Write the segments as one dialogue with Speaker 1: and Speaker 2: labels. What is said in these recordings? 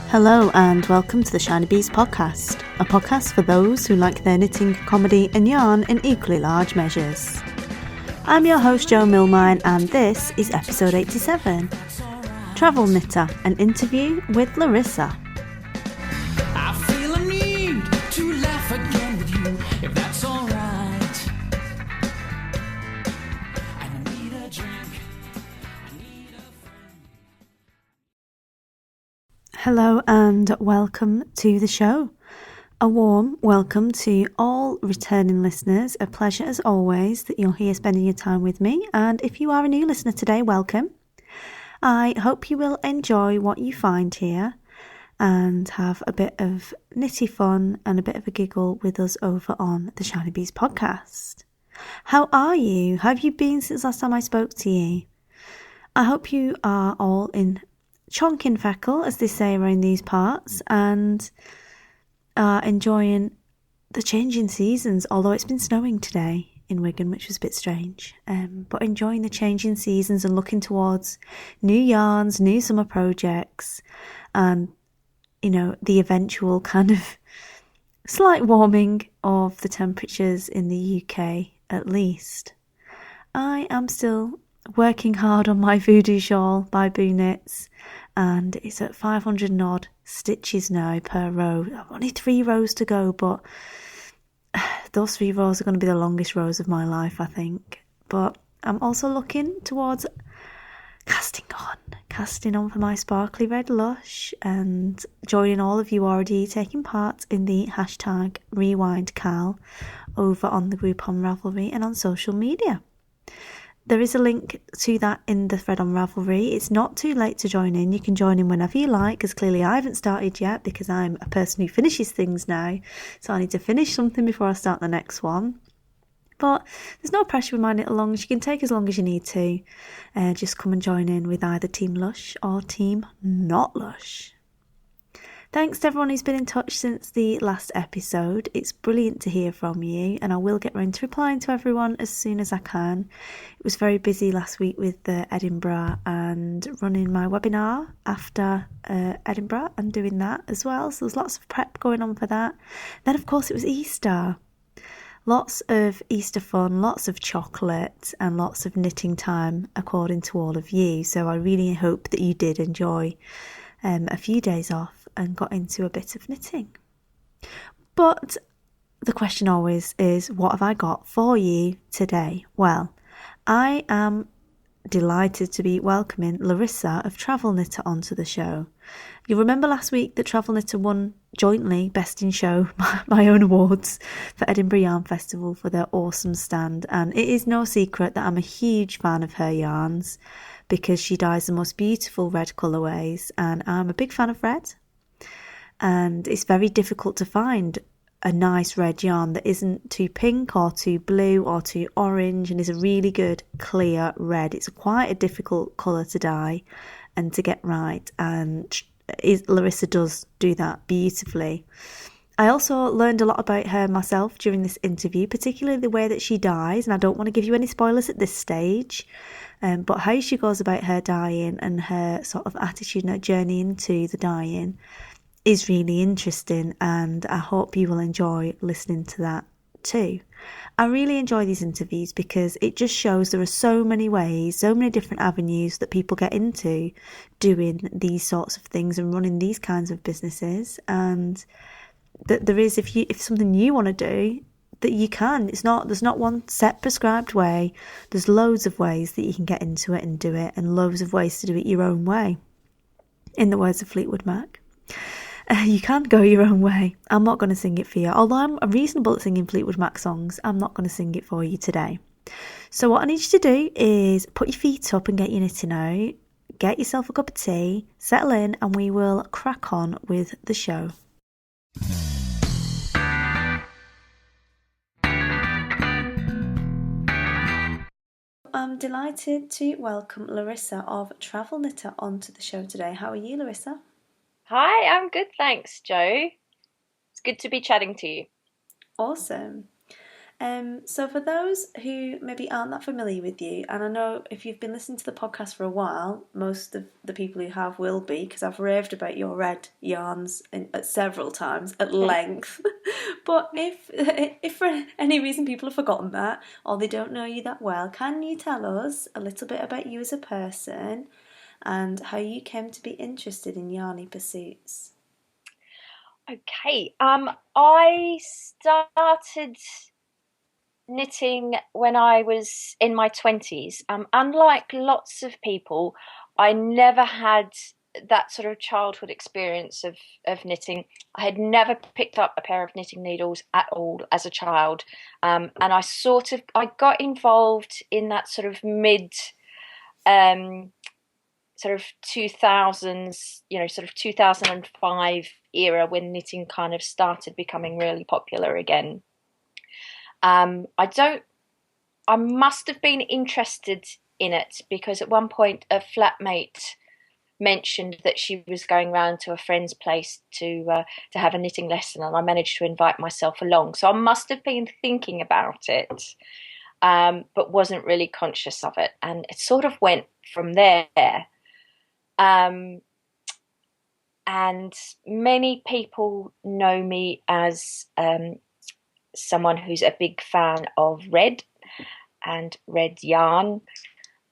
Speaker 1: Hello and welcome to the Shinybees podcast, a podcast for those who like their knitting, comedy and yarn in equally large measures. I'm your host Jo Milmine and this is episode 87, Travelknitter, an interview with Larissa.
Speaker 2: I feel a need to laugh again with you, if that's alright. I need a drink, I need a friend.
Speaker 1: Hello and welcome to the show. A warm welcome to all returning listeners. A pleasure as always that you're here spending your time with me. And if you are a new listener today, welcome. I hope you will enjoy what you find here and have a bit of nitty fun and a bit of a giggle with us over on the Shinybees podcast. How are you? How have you been since last time I spoke to you? I hope you are all in chonkin feckle, as they say around these parts, and are enjoying the changing seasons, although it's been snowing today in Wigan, which was a bit strange, but enjoying the changing seasons and looking towards new yarns, new summer projects, and, you know, the eventual kind of slight warming of the temperatures in the UK, at least. I am still working hard on my voodoo shawl by Boo Knits, and it's at 500 and odd stitches now per row. I've only 3 rows to go, but those 3 rows are going to be the longest rows of my life, I think. But I'm also looking towards casting on for my sparkly red lush and joining all of you already taking part in the hashtag RewindCal over on the group on Ravelry and on social media. There is a link to that in the thread on Ravelry. It's not too late to join in. You can join in whenever you like, because clearly I haven't started yet because I'm a person who finishes things now. So I need to finish something before I start the next one. But there's no pressure with my knit alongs. You can take as long as you need to. Just come and join in with either Team Lush or Team Not Lush. Thanks to everyone who's been in touch since the last episode. It's brilliant to hear from you, and I will get round to replying to everyone as soon as I can. It was very busy last week with Edinburgh and running my webinar after Edinburgh and doing that as well. So there's lots of prep going on for that. Then, of course, it was Easter. Lots of Easter fun, lots of chocolate and lots of knitting time according to all of you. So I really hope that you did enjoy a few days off and got into a bit of knitting. But the question always is, what have I got for you today? Well, I am delighted to be welcoming Larissa of Travelknitter onto the show. You'll remember last week that Travelknitter won jointly Best in Show, my own awards, for Edinburgh Yarn Festival for their awesome stand, and it is no secret that I'm a huge fan of her yarns because she dyes the most beautiful red colourways, and I'm a big fan of red. And it's very difficult to find a nice red yarn that isn't too pink or too blue or too orange and is a really good clear red. It's quite a difficult colour to dye and to get right, and Larissa does do that beautifully. I also learned a lot about her myself during this interview, particularly the way that she dyes, and I don't want to give you any spoilers at this stage, but how she goes about her dyeing and her sort of attitude and her journey into the dyeing is really interesting, and I hope you will enjoy listening to that too. I really enjoy these interviews because it just shows there are so many ways, so many different avenues that people get into doing these sorts of things and running these kinds of businesses, and that there is, if something you want to do, that you can. There's not one set prescribed way. There's loads of ways that you can get into it and do it, and loads of ways to do it your own way. In the words of Fleetwood Mac. You can go your own way. I'm not going to sing it for you. Although I'm reasonable at singing Fleetwood Mac songs, I'm not going to sing it for you today. So what I need you to do is put your feet up and get your knitting out. Get yourself a cup of tea, settle in, and we will crack on with the show. I'm delighted to welcome Larissa of Travelknitter onto the show today. How are you, Larissa?
Speaker 3: Hi, I'm good, thanks, Jo. It's good to be chatting to you.
Speaker 1: Awesome. So for those who maybe aren't that familiar with you, and I know if you've been listening to the podcast for a while, most of the people who have will be, because I've raved about your red yarns several times at length. But if for any reason people have forgotten that, or they don't know you that well, can you tell us a little bit about you as a person and how you came to be interested in yarny pursuits?
Speaker 3: Okay. I started knitting when I was in my 20s. Unlike lots of people, I never had that sort of childhood experience of knitting. I had never picked up a pair of knitting needles at all as a child. And I got involved in that sort of um, sort of 2000s, sort of 2005 era when knitting kind of started becoming really popular again. I must have been interested in it because at one point a flatmate mentioned that she was going round to a friend's place to have a knitting lesson, and I managed to invite myself along. So I must have been thinking about it, but wasn't really conscious of it, and it sort of went from there. And many people know me as someone who's a big fan of red and red yarn,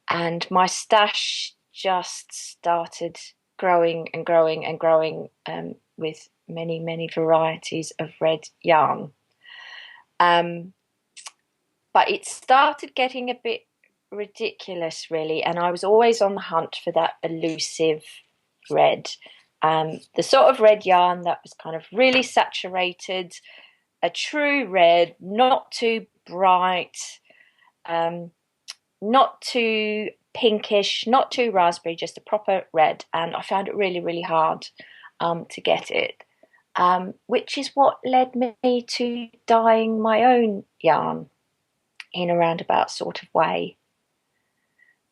Speaker 3: and my stash just started growing and growing and growing with many, many varieties of red yarn. But it started getting a bit ridiculous, really, and I was always on the hunt for that elusive red. The sort of red yarn that was kind of really saturated, a true red, not too bright, not too pinkish, not too raspberry, just a proper red. And I found it really, really hard to get it, which is what led me to dyeing my own yarn in a roundabout sort of way.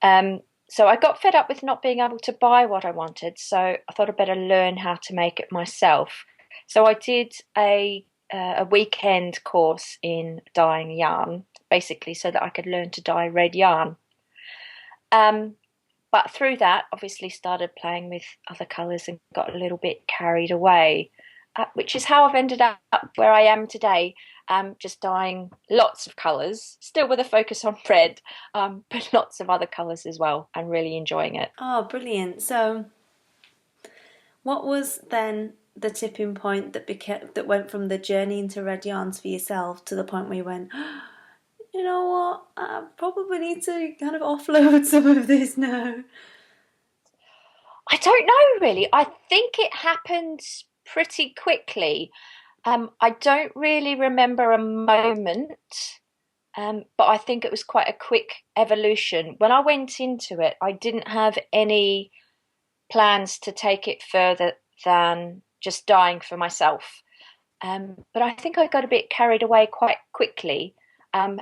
Speaker 3: So I got fed up with not being able to buy what I wanted, so I thought I'd better learn how to make it myself. So I did a weekend course in dyeing yarn, basically so that I could learn to dye red yarn. But through that, obviously started playing with other colours and got a little bit carried away, which is how I've ended up where I am today, just dyeing lots of colours, still with a focus on red, but lots of other colours as well, and really enjoying it.
Speaker 1: Oh, brilliant. So what was then the tipping point that went from the journey into red yarns for yourself to the point where you went, you know what, I probably need to kind of offload some of this now?
Speaker 3: I don't know, really. I think it happened pretty quickly. I don't really remember a moment, but I think it was quite a quick evolution. When I went into it, I didn't have any plans to take it further than just dyeing for myself. But I think I got a bit carried away quite quickly, and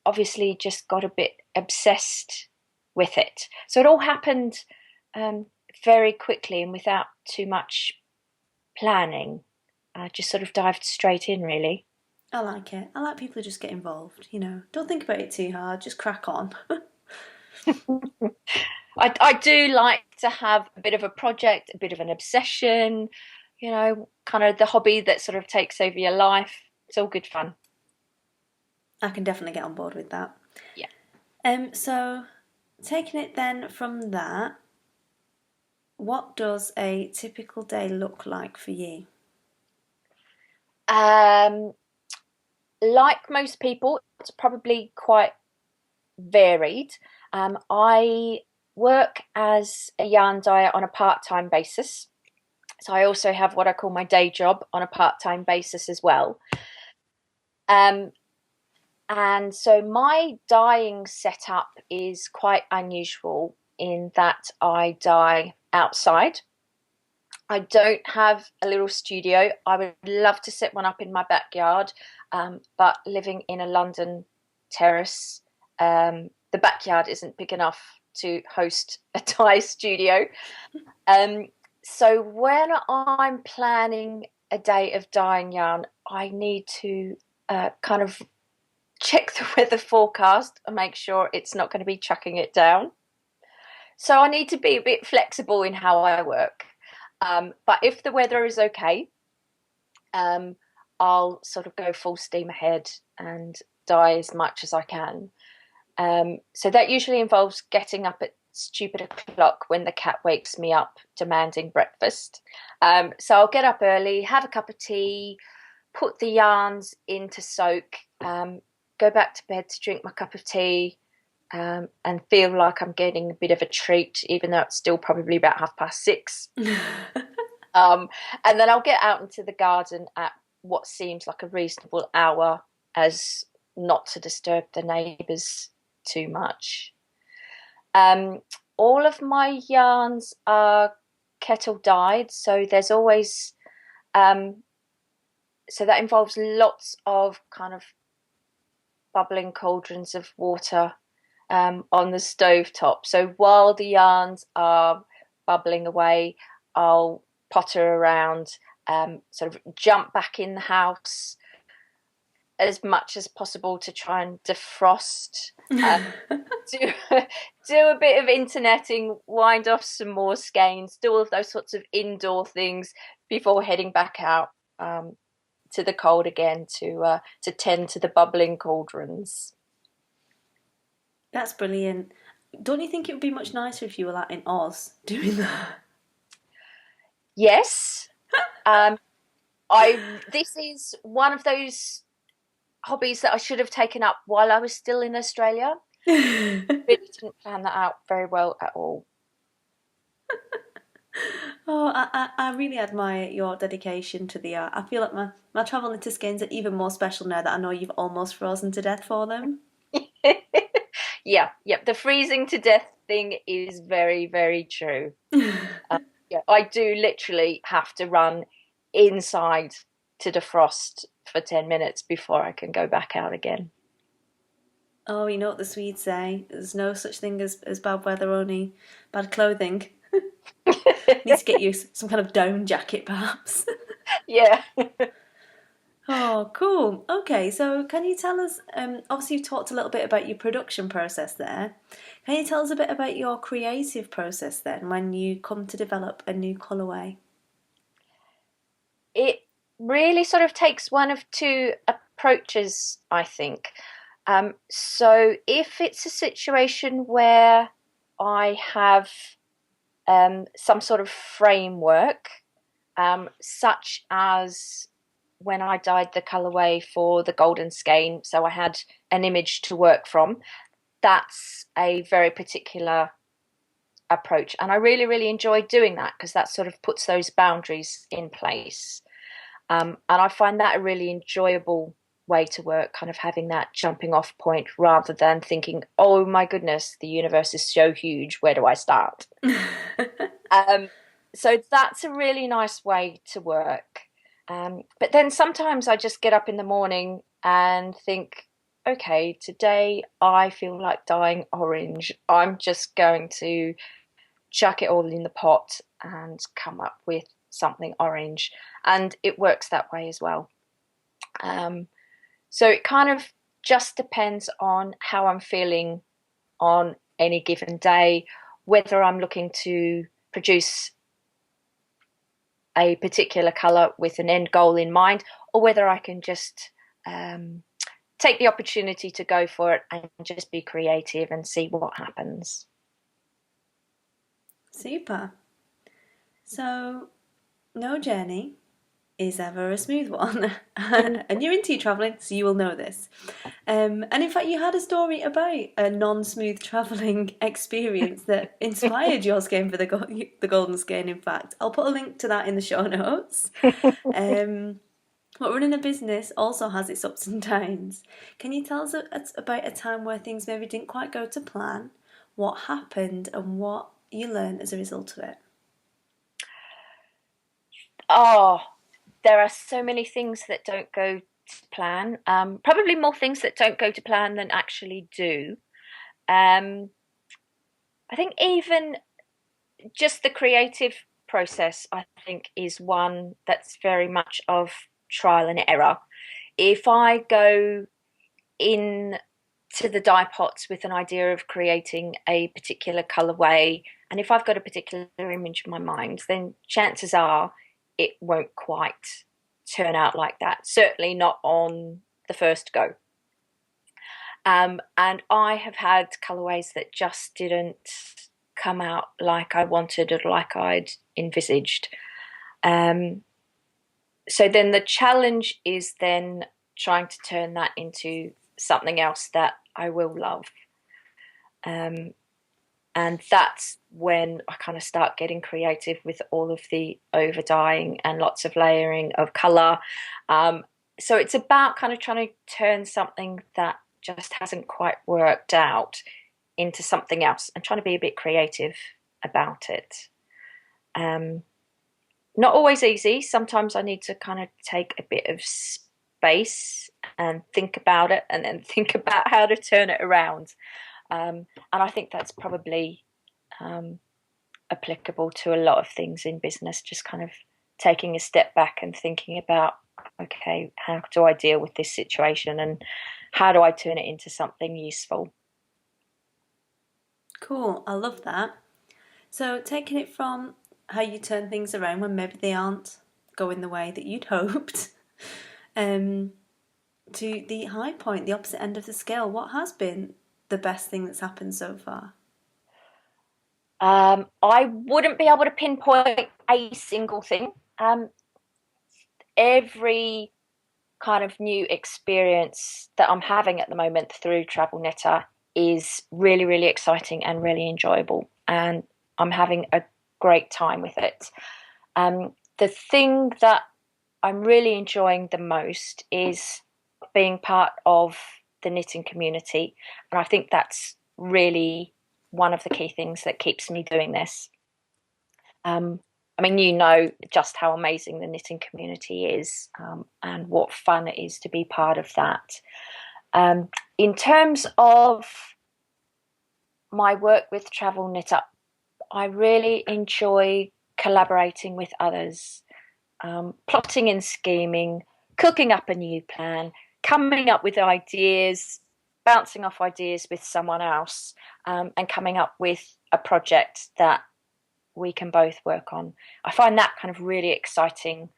Speaker 3: obviously just got a bit obsessed with it. So it all happened very quickly and without too much planning. I just sort of dived straight in, really.
Speaker 1: I like it. I like people who just get involved, Don't think about it too hard, just crack on.
Speaker 3: I do like to have a bit of a project, a bit of an obsession, kind of the hobby that sort of takes over your life. It's all good fun.
Speaker 1: I can definitely get on board with that.
Speaker 3: Yeah.
Speaker 1: So taking it then from that, what does a typical day look like for you?
Speaker 3: Like most people, it's probably quite varied. I work as a yarn dyer on a part-time basis. So I also have what I call my day job on a part-time basis as well. And so my dyeing setup is quite unusual in that I dye outside. I don't have a little studio. I would love to set one up in my backyard, but living in a London terrace, the backyard isn't big enough to host a dye studio. So when I'm planning a day of dyeing yarn, I need to kind of check the weather forecast and make sure it's not going to be chucking it down. So I need to be a bit flexible in how I work. But if the weather is okay, I'll sort of go full steam ahead and dye as much as I can. So that usually involves getting up at stupid o'clock when the cat wakes me up demanding breakfast. So I'll get up early, have a cup of tea, put the yarns in to soak, go back to bed to drink my cup of tea, and feel like I'm getting a bit of a treat, even though it's still probably about 6:30. And then I'll get out into the garden at what seems like a reasonable hour, as not to disturb the neighbours too much. All of my yarns are kettle dyed, so there's always so that involves lots of kind of bubbling cauldrons of water on the stove top. So while the yarns are bubbling away, I'll potter around, sort of jump back in the house as much as possible to try and defrost, do a bit of interneting, wind off some more skeins, do all of those sorts of indoor things before heading back out to the cold again to tend to the bubbling cauldrons.
Speaker 1: That's brilliant. Don't you think it would be much nicer if you were like in Oz doing that?
Speaker 3: Yes. This is one of those hobbies that I should have taken up while I was still in Australia. Really didn't plan that out very well at all.
Speaker 1: Oh, I really admire your dedication to the art. I feel like my travel knitted skeins are even more special now that I know you've almost frozen to death for them.
Speaker 3: Yeah. The freezing to death thing is very, very true. Yeah, I do literally have to run inside to defrost for 10 minutes before I can go back out again.
Speaker 1: Oh, you know what the Swedes say? There's no such thing as bad weather, only bad clothing. Need to get you some kind of down jacket, perhaps.
Speaker 3: Yeah.
Speaker 1: Oh, cool. Okay, so can you tell us, obviously you've talked a little bit about your production process there. Can you tell us a bit about your creative process then when you come to develop a new colourway?
Speaker 3: It really sort of takes one of two approaches, I think. So if it's a situation where I have some sort of framework, such as when I dyed the colourway for the Golden Skein, so I had an image to work from, that's a very particular approach. And I really, really enjoy doing that because that sort of puts those boundaries in place. And I find that a really enjoyable way to work, kind of having that jumping off point rather than thinking, oh my goodness, the universe is so huge, where do I start? So that's a really nice way to work. But then sometimes I just get up in the morning and think, okay, today I feel like dyeing orange. I'm just going to chuck it all in the pot and come up with something orange. And it works that way as well. So it kind of just depends on how I'm feeling on any given day, whether I'm looking to produce a particular colour with an end goal in mind, or whether I can just take the opportunity to go for it and just be creative and see what happens.
Speaker 1: Super. So, no journey is ever a smooth one. And you're into travelling, so you will know this. And in fact, you had a story about a non-smooth travelling experience that inspired your skein for the Golden Skein, in fact. I'll put a link to that in the show notes. But running a business also has its ups and downs. Can you tell us about a time where things maybe didn't quite go to plan, what happened and what you learned as a result of it?
Speaker 3: Oh, there are so many things that don't go to plan. Probably more things that don't go to plan than actually do. I think even just the creative process, I think, is one that's very much of trial and error. If I go in to the dye pots with an idea of creating a particular colorway, and if I've got a particular image in my mind, then chances are it won't quite turn out like that. Certainly not on the first go. And I have had colorways that just didn't come out like I wanted or like I'd envisaged. So then the challenge is then trying to turn that into something else that I will love. And that's when I kind of start getting creative with all of the over dyeing and lots of layering of colour. So it's about kind of trying to turn something that just hasn't quite worked out into something else and trying to be a bit creative about it. Not always easy. Sometimes I need to kind of take a bit of space and think about it and then think about how to turn it around. And I think that's probably applicable to a lot of things in business, just kind of taking a step back and thinking about, okay, how do I deal with this situation and how do I turn it into something useful?
Speaker 1: Cool, I love that. So taking it from how you turn things around when maybe they aren't going the way that you'd hoped, to the high point, the opposite end of the scale, what has been the best thing that's happened so far?
Speaker 3: I wouldn't be able to pinpoint a single thing. Every kind of new experience that I'm having at the moment through Travelknitter is really, really exciting and really enjoyable. And I'm having a great time with it. The thing that I'm really enjoying the most is being part of the knitting community. And I think that's really one of the key things that keeps me doing this. I mean, you know just how amazing the knitting community is, and what fun it is to be part of that. In terms of my work with Travelknitter, I really enjoy collaborating with others, plotting and scheming, cooking up a new plan, coming up with ideas, bouncing off ideas with someone else, and coming up with a project that we can both work on. I find that kind of really exciting,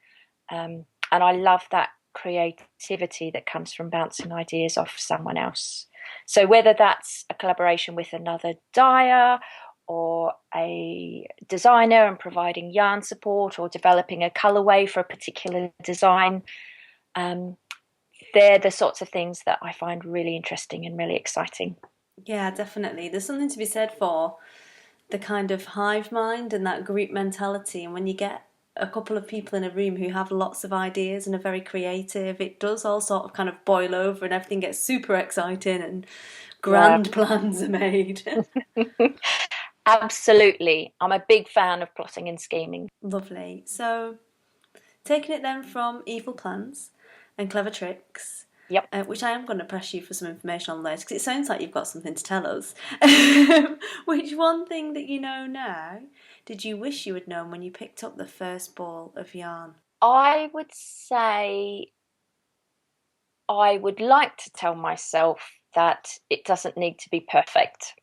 Speaker 3: and I love that creativity that comes from bouncing ideas off someone else. So whether that's a collaboration with another dyer or a designer and providing yarn support or developing a colorway for a particular design, they're the sorts of things that I find really interesting and really exciting.
Speaker 1: Yeah, definitely. There's something to be said for the kind of hive mind and that group mentality. And when you get a couple of people in a room who have lots of ideas and are very creative, it does all sort of kind of boil over and everything gets super exciting and grand plans are made.
Speaker 3: Absolutely. I'm a big fan of plotting and scheming.
Speaker 1: Lovely. So, taking it then from evil plans and clever tricks,
Speaker 3: Yep.
Speaker 1: which I am going to press you for some information on those because it sounds like you've got something to tell us. Which one thing that you know now did you wish you had known when you picked up the first ball of yarn?
Speaker 3: I would say I would like to tell myself that it doesn't need to be perfect.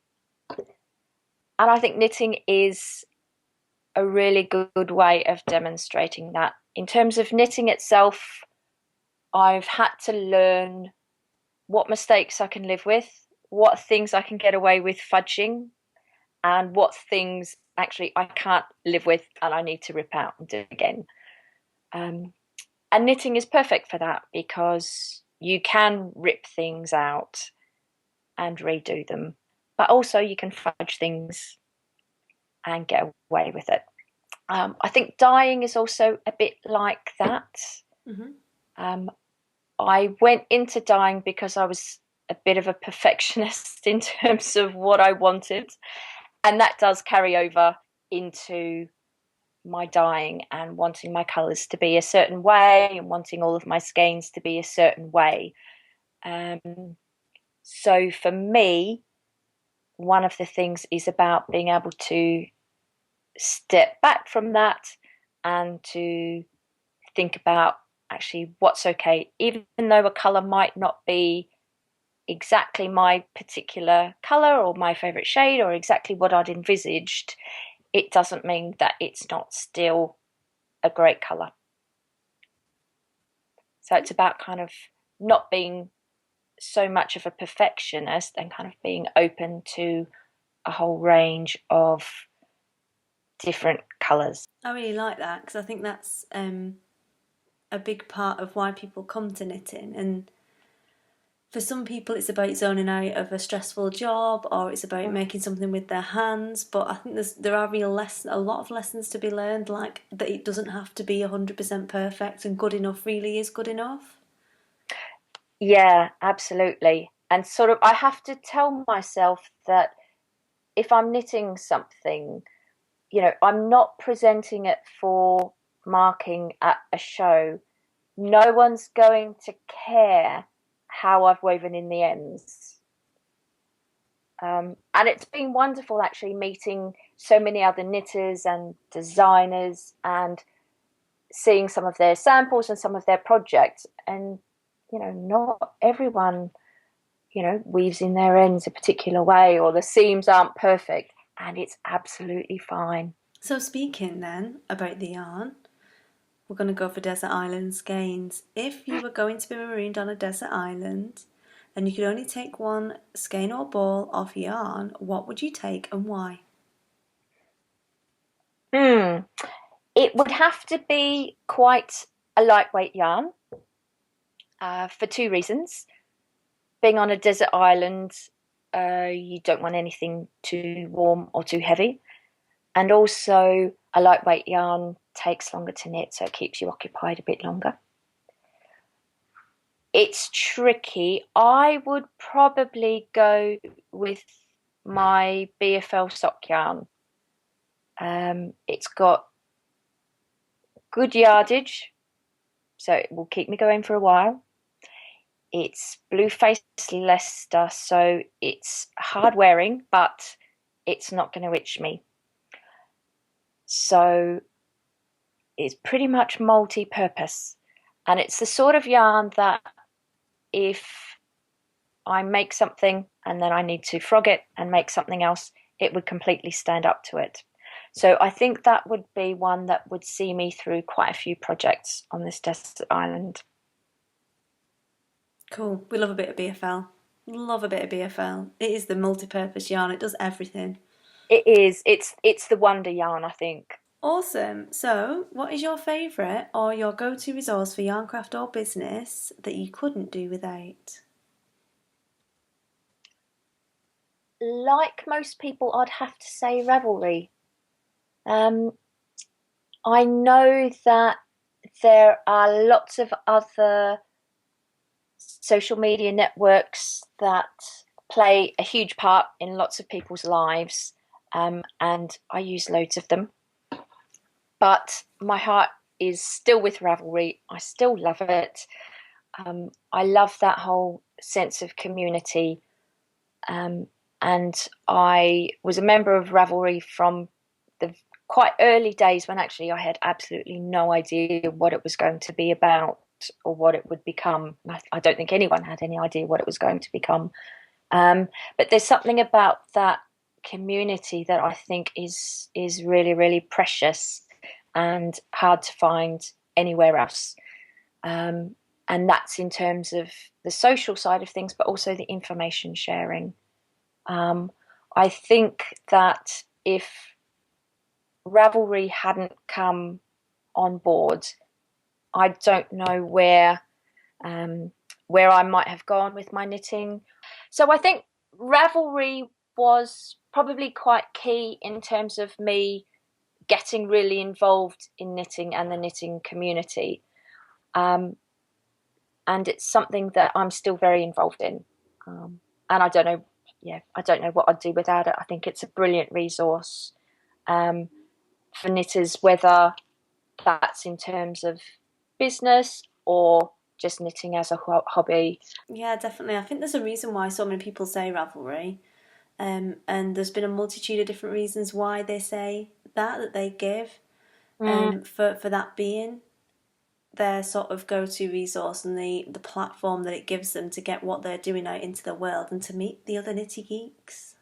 Speaker 3: And I think knitting is a really good way of demonstrating that. In terms of knitting itself, I've had to learn what mistakes I can live with, what things I can get away with fudging, and what things actually I can't live with and I need to rip out and do again. And knitting is perfect for that because you can rip things out and redo them, but also you can fudge things and get away with it. I think dyeing is also a bit like that. Mm-hmm. I went into dyeing because I was a bit of a perfectionist in terms of what I wanted, and that does carry over into my dyeing and wanting my colours to be a certain way and wanting all of my skeins to be a certain way. So for me, one of the things is about being able to step back from that and to think about actually what's okay, even though a colour might not be exactly my particular colour or my favourite shade or exactly what I'd envisaged, it doesn't mean that it's not still a great colour. So it's about kind of not being so much of a perfectionist and kind of being open to a whole range of different colours.
Speaker 1: I really like that because I think that's a big part of why people come to knitting. And for some people, it's about zoning out of a stressful job, or it's about making something with their hands. But I think there are a lot of lessons to be learned, like that it doesn't have to be 100% perfect, and good enough really is good enough.
Speaker 3: Yeah, absolutely. And sort of, I have to tell myself that if I'm knitting something, I'm not presenting it for marking at a show. No one's going to care how I've woven in the ends. And it's been wonderful actually meeting so many other knitters and designers and seeing some of their samples and some of their projects. And, not everyone, weaves in their ends a particular way, or the seams aren't perfect, and it's absolutely fine.
Speaker 1: So speaking then about the yarn, we're going to go for desert island skeins. If you were going to be marooned on a desert island and you could only take one skein or ball of yarn, what would you take and why?
Speaker 3: It would have to be quite a lightweight yarn for two reasons. Being on a desert island, you don't want anything too warm or too heavy. And also, a lightweight yarn takes longer to knit, so it keeps you occupied a bit longer. It's tricky. I would probably go with my BFL sock yarn. It's got good yardage, so it will keep me going for a while. It's blue-faced Leicester, so it's hard wearing, but it's not going to itch me. So it's pretty much multi-purpose. And it's the sort of yarn that if I make something and then I need to frog it and make something else, it would completely stand up to it. So I think that would be one that would see me through quite a few projects on this desert island.
Speaker 1: Cool. We love a bit of BFL. Love a bit of BFL. It is the multi-purpose yarn. It does everything.
Speaker 3: It is. It's the wonder yarn, I think.
Speaker 1: Awesome. So, what is your favourite or your go-to resource for yarn craft or business that you couldn't do without?
Speaker 3: Like most people, I'd have to say Ravelry. I know that there are lots of other social media networks that play a huge part in lots of people's lives, and I use loads of them. But my heart is still with Ravelry. I still love it. I love that whole sense of community. And I was a member of Ravelry from the quite early days when actually I had absolutely no idea what it was going to be about or what it would become. I don't think anyone had any idea what it was going to become. But there's something about that community that I think is really, really precious and hard to find anywhere else. And that's in terms of the social side of things, but also the information sharing. I think that if Ravelry hadn't come on board, I don't know where I might have gone with my knitting. So I think Ravelry was probably quite key in terms of me getting really involved in knitting and the knitting community. And it's something that I'm still very involved in. And I don't know what I'd do without it. I think it's a brilliant resource for knitters, whether that's in terms of business or just knitting as a hobby.
Speaker 1: Yeah, definitely. I think there's a reason why so many people say Ravelry, and there's been a multitude of different reasons why they say that they give for that being. their sort of go-to resource and the platform that it gives them to get what they're doing out into the world and to meet the other knitty geeks.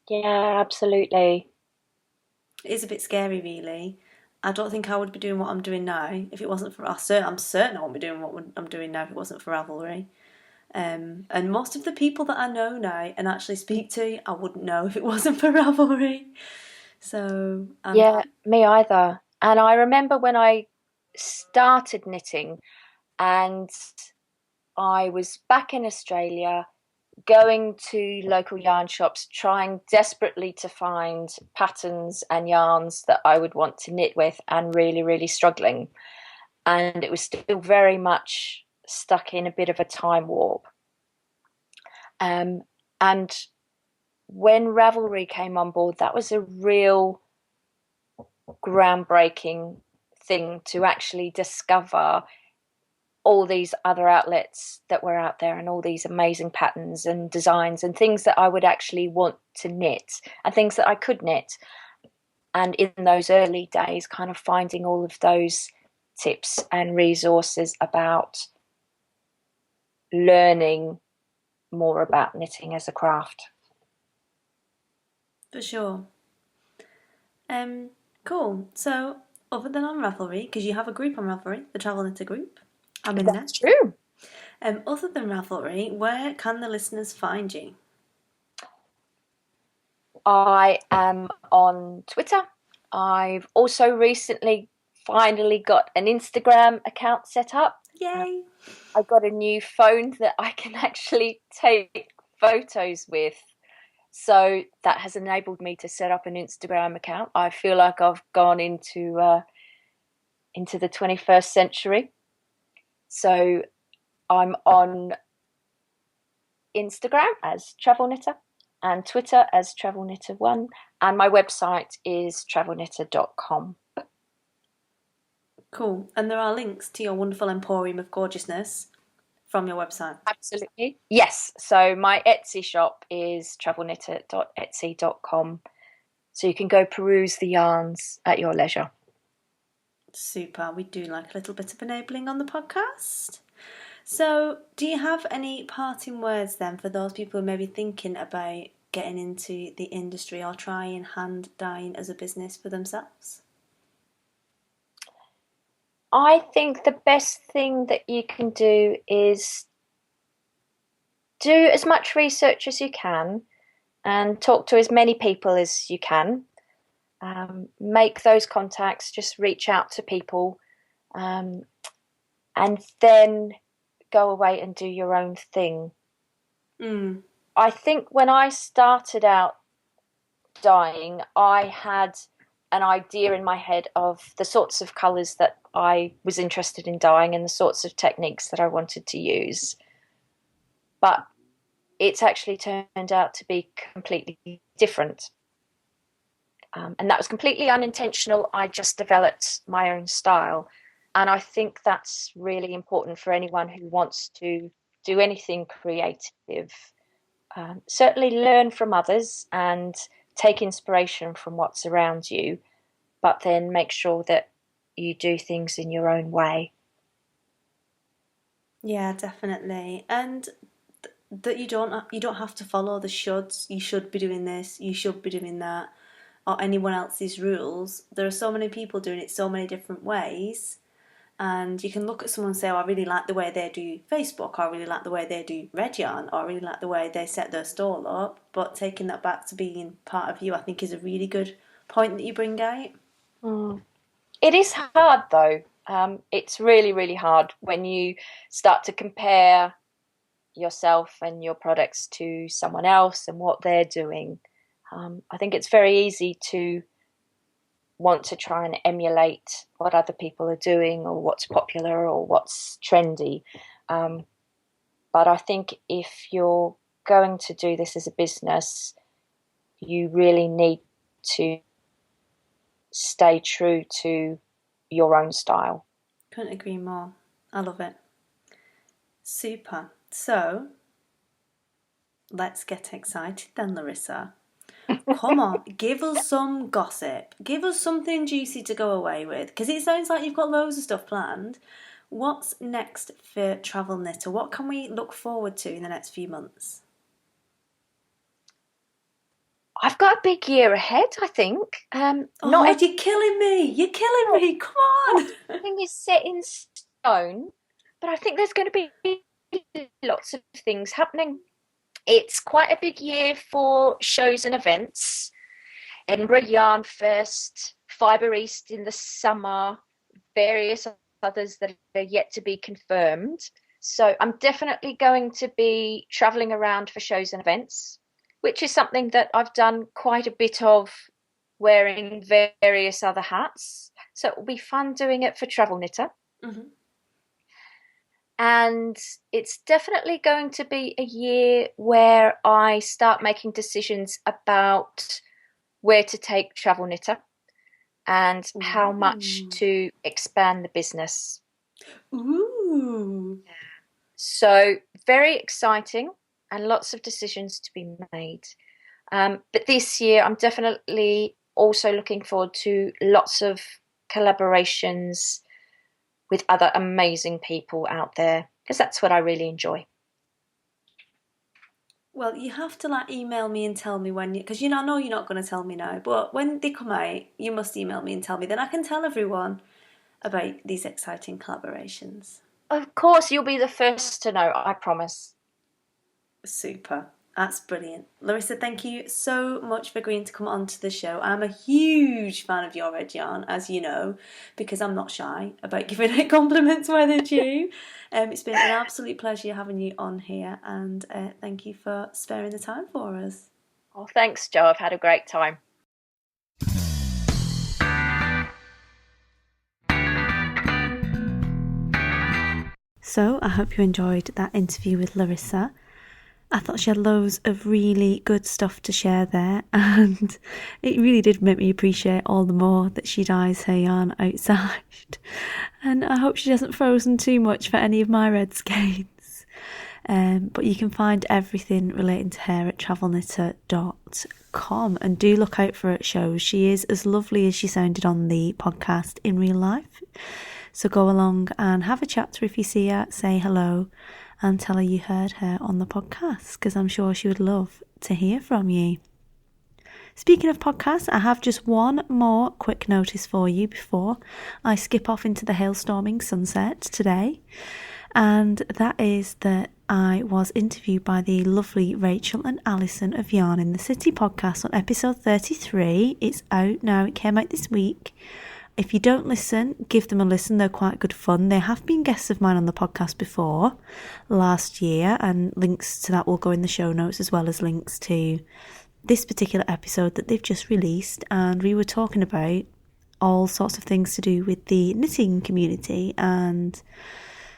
Speaker 3: Yeah, absolutely.
Speaker 1: It is a bit scary, really. I don't think I would be doing what I'm doing now if it wasn't for... I'm certain I wouldn't be doing what I'm doing now if it wasn't for Ravelry. And most of the people that I know now and actually speak to, I wouldn't know if it wasn't for Ravelry. So,
Speaker 3: Yeah, me either. And I remember when I started knitting and I was back in Australia going to local yarn shops, trying desperately to find patterns and yarns that I would want to knit with, and really, really struggling. And it was still very much stuck in a bit of a time warp. And when Ravelry came on board, that was a real groundbreaking thing to actually discover all these other outlets that were out there and all these amazing patterns and designs and things that I would actually want to knit and things that I could knit. And in those early days, kind of finding all of those tips and resources about learning more about knitting as a craft.
Speaker 1: for sure. Cool. So, other than on Ravelry, because you have a group on Ravelry, the Travelknitter group, I'm in there.
Speaker 3: That's true.
Speaker 1: Other than Ravelry, where can the listeners find you?
Speaker 3: I am on Twitter. I've also recently finally got an Instagram account set up.
Speaker 1: Yay!
Speaker 3: I got a new phone that I can actually take photos with. So that has enabled me to set up an Instagram account. I feel like I've gone into the 21st century. So I'm on Instagram as Travelknitter and Twitter as Travelknitter1, and my website is travelknitter.com.
Speaker 1: Cool. And there are links to your wonderful emporium of gorgeousness from your website.
Speaker 3: Absolutely. Yes. So my Etsy shop is travelknitter.etsy.com. So you can go peruse the yarns at your leisure.
Speaker 1: Super. We do like a little bit of enabling on the podcast. So, do you have any parting words then for those people who may be thinking about getting into the industry or trying hand dyeing as a business for themselves?
Speaker 3: I think the best thing that you can do is do as much research as you can and talk to as many people as you can. Make those contacts, just reach out to people, and then go away and do your own thing. I think when I started out dyeing, I had an idea in my head of the sorts of colours that I was interested in dyeing and the sorts of techniques that I wanted to use. But it's actually turned out to be completely different. And that was completely unintentional. I just developed my own style. And I think that's really important for anyone who wants to do anything creative. Certainly learn from others and take inspiration from what's around you, but then make sure that you do things in your own way.
Speaker 1: Yeah, definitely. And that you don't have to follow the shoulds. You should be doing this, you should be doing that, or anyone else's rules. There are so many people doing it so many different ways. And you can look at someone and say, oh, I really like the way they do Facebook, or I really like the way they do Red Yarn, or I really like the way they set their stall up. But taking that back to being part of you, I think, is a really good point that you bring out.
Speaker 3: It is hard, though. It's really, really hard when you start to compare yourself and your products to someone else and what they're doing. I think it's very easy to want to try and emulate what other people are doing or what's popular or what's trendy. But I think if you're going to do this as a business, you really need to stay true to your own style.
Speaker 1: Couldn't agree more. I love it. Super. So, let's get excited then, Larissa. Come on, give us some gossip. Give us something juicy to go away with, because it sounds like you've got loads of stuff planned. What's next for Travelknitter? What can we look forward to in the next few months?
Speaker 3: I've got a big year ahead, I think.
Speaker 1: You're killing me. You're killing me. Come on.
Speaker 3: Nothing is set in stone, but I think there's going to be lots of things happening. It's quite a big year for shows and events. Edinburgh Yarn Fest, Fibre East in the summer, various others that are yet to be confirmed. So I'm definitely going to be travelling around for shows and events, which is something that I've done quite a bit of, wearing various other hats. So it will be fun doing it for Travelknitter.
Speaker 1: Mm-hmm.
Speaker 3: And it's definitely going to be a year where I start making decisions about where to take Travelknitter and how much to expand the business.
Speaker 1: Ooh.
Speaker 3: So very exciting and lots of decisions to be made. But this year I'm definitely also looking forward to lots of collaborations with other amazing people out there, because that's what I really enjoy.
Speaker 1: Well, you have to email me and tell me when because I know you're not going to tell me now, but when they come out, you must email me and tell me. Then I can tell everyone about these exciting collaborations.
Speaker 3: Of course, you'll be the first to know, I promise.
Speaker 1: Super. That's brilliant. Larissa, thank you so much for agreeing to come on to the show. I'm a huge fan of your red yarn, as you know, because I'm not shy about giving it compliments where they're due. It's been an absolute pleasure having you on here, and thank you for sparing the time for us.
Speaker 3: Oh, thanks, Jo. I've had a great time.
Speaker 1: So I hope you enjoyed that interview with Larissa. I thought she had loads of really good stuff to share there, and it really did make me appreciate all the more that she dyes her yarn outside. And I hope she hasn't frozen too much for any of my red skeins. But you can find everything relating to her at travelknitter.com, and do look out for her at shows. She is as lovely as she sounded on the podcast in real life. So go along and have a chat to her if you see her, say hello, and tell her you heard her on the podcast, because I'm sure she would love to hear from you. Speaking of podcasts, I have just one more quick notice for you before I skip off into the hailstorming sunset today. And that is that I was interviewed by the lovely Rachel and Alison of Yarn in the City podcast on episode 33. It's out now, it came out this week. If you don't listen, give them a listen. They're quite good fun. They have been guests of mine on the podcast before, last year, and links to that will go in the show notes, as well as links to this particular episode that they've just released. And we were talking about all sorts of things to do with the knitting community and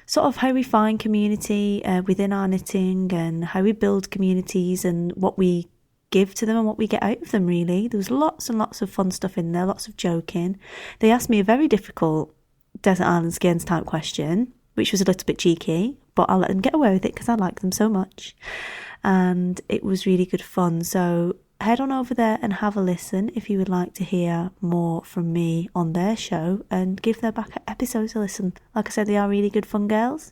Speaker 1: sort of how we find community within our knitting, and how we build communities, and what we give to them and what we get out of them, really. There was lots and lots of fun stuff in there, lots of joking. They asked me a very difficult Desert Island Skeins type question, which was a little bit cheeky, but I'll let them get away with it because I like them so much. And it was really good fun. So head on over there and have a listen if you would like to hear more from me on their show, and give their back episodes a listen. Like I said, they are really good fun girls,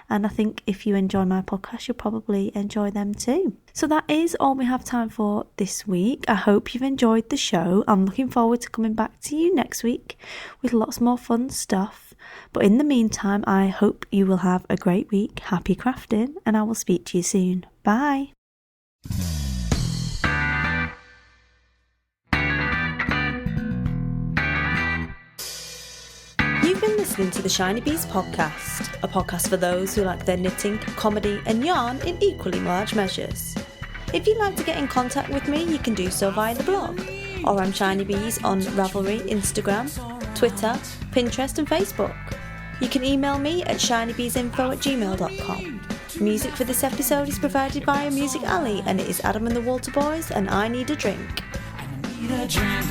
Speaker 1: and I think if you enjoy my podcast, you'll probably enjoy them too. So that is all we have time for this week. I hope you've enjoyed the show. I'm looking forward to coming back to you next week with lots more fun stuff. But in the meantime, I hope you will have a great week. Happy crafting, and I will speak to you soon. Bye. You've been listening to the Shinybees podcast, a podcast for those who like their knitting, comedy and yarn in equally large measures. If you'd like to get in contact with me, you can do so via the blog, or I'm Shinybees on Ravelry, Instagram, Twitter, Pinterest and Facebook. You can email me at shinybeesinfo@gmail.com. Music for this episode is provided by Music Alley, and it is Adam and the Water Boys and I Need a Drink.
Speaker 2: I need a drink.